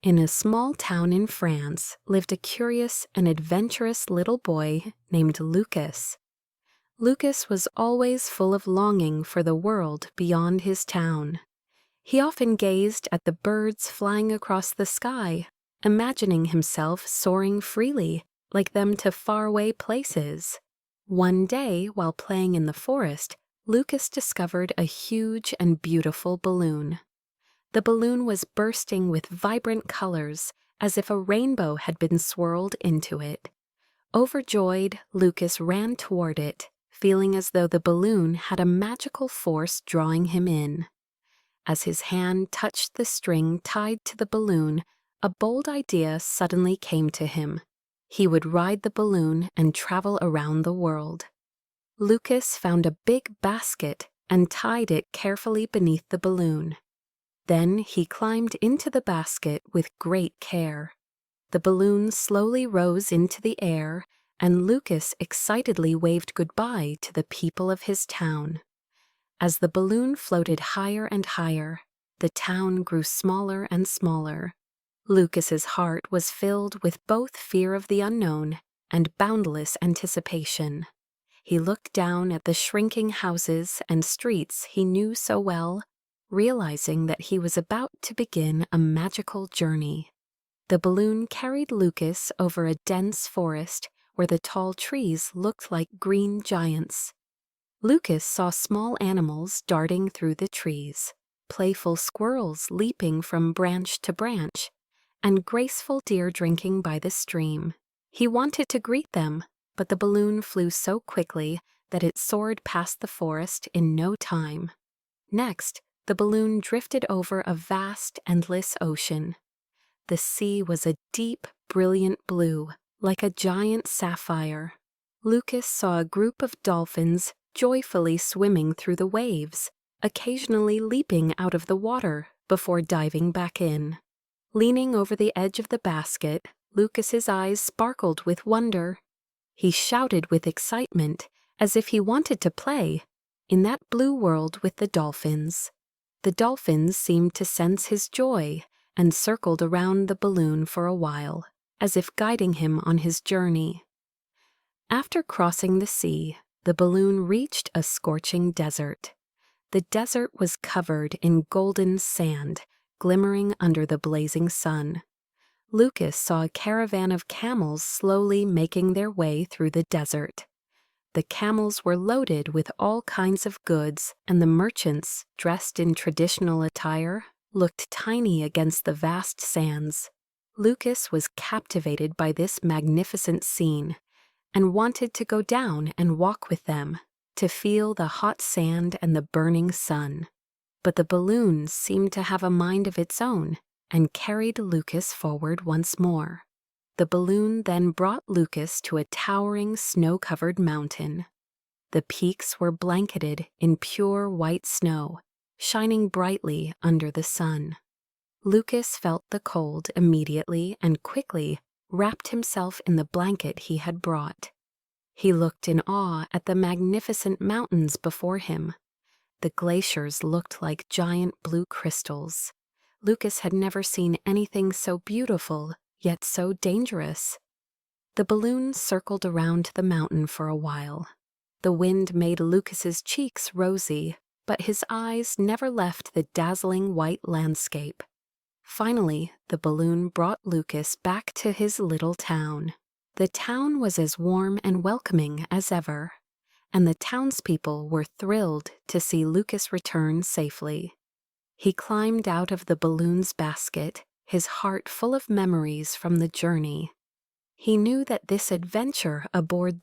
In a small town in France lived a curious and adventurous little boy named Lucas. Lucas was always full of longing for the world beyond his town. He often gazed at the birds flying across the sky, imagining himself soaring freely, like them to faraway places. One day, while playing in the forest, Lucas discovered a huge and beautiful balloon. The balloon was bursting with vibrant colors, as if a rainbow had been swirled into it. Overjoyed, Lucas ran toward it, feeling as though the balloon had a magical force drawing him in. As his hand touched the string tied to the balloon, a bold idea suddenly came to him. He would ride the balloon and travel around the world. Lucas found a big basket and tied it carefully beneath the balloon. Then he climbed into the basket with great care. The balloon slowly rose into the air, and Lucas excitedly waved goodbye to the people of his town. As the balloon floated higher and higher, the town grew smaller and smaller. Lucas's heart was filled with both fear of the unknown and boundless anticipation. He looked down at the shrinking houses and streets he knew so well, realizing that he was about to begin a magical journey. The balloon carried Lucas over a dense forest where the tall trees looked like green giants. Lucas saw small animals darting through the trees, playful squirrels leaping from branch to branch, and graceful deer drinking by the stream. He wanted to greet them, but the balloon flew so quickly that it soared past the forest in no time. Next, the balloon drifted over a vast, endless ocean. The sea was a deep, brilliant blue, like a giant sapphire. Lucas saw a group of dolphins joyfully swimming through the waves, occasionally leaping out of the water before diving back in. Leaning over the edge of the basket, Lucas's eyes sparkled with wonder. He shouted with excitement, as if he wanted to play, in that blue world with the dolphins. The dolphins seemed to sense his joy and circled around the balloon for a while, as if guiding him on his journey. After crossing the sea, the balloon reached a scorching desert. The desert was covered in golden sand, glimmering under the blazing sun. Lucas saw a caravan of camels slowly making their way through the desert. The camels were loaded with all kinds of goods, and the merchants, dressed in traditional attire, looked tiny against the vast sands. Lucas was captivated by this magnificent scene and wanted to go down and walk with them, to feel the hot sand and the burning sun. But the balloon seemed to have a mind of its own and carried Lucas forward once more. The balloon then brought Lucas to a towering snow-covered mountain. The peaks were blanketed in pure white snow, shining brightly under the sun. Lucas felt the cold immediately and quickly wrapped himself in the blanket he had brought. He looked in awe at the magnificent mountains before him. The glaciers looked like giant blue crystals. Lucas had never seen anything so beautiful, yet so dangerous. The balloon circled around the mountain for a while. The wind made Lucas's cheeks rosy, but his eyes never left the dazzling white landscape. Finally, the balloon brought Lucas back to his little town. The town was as warm and welcoming as ever, and the townspeople were thrilled to see Lucas return safely. He climbed out of the balloon's basket, his heart full of memories from the journey. He knew that this adventure aboard the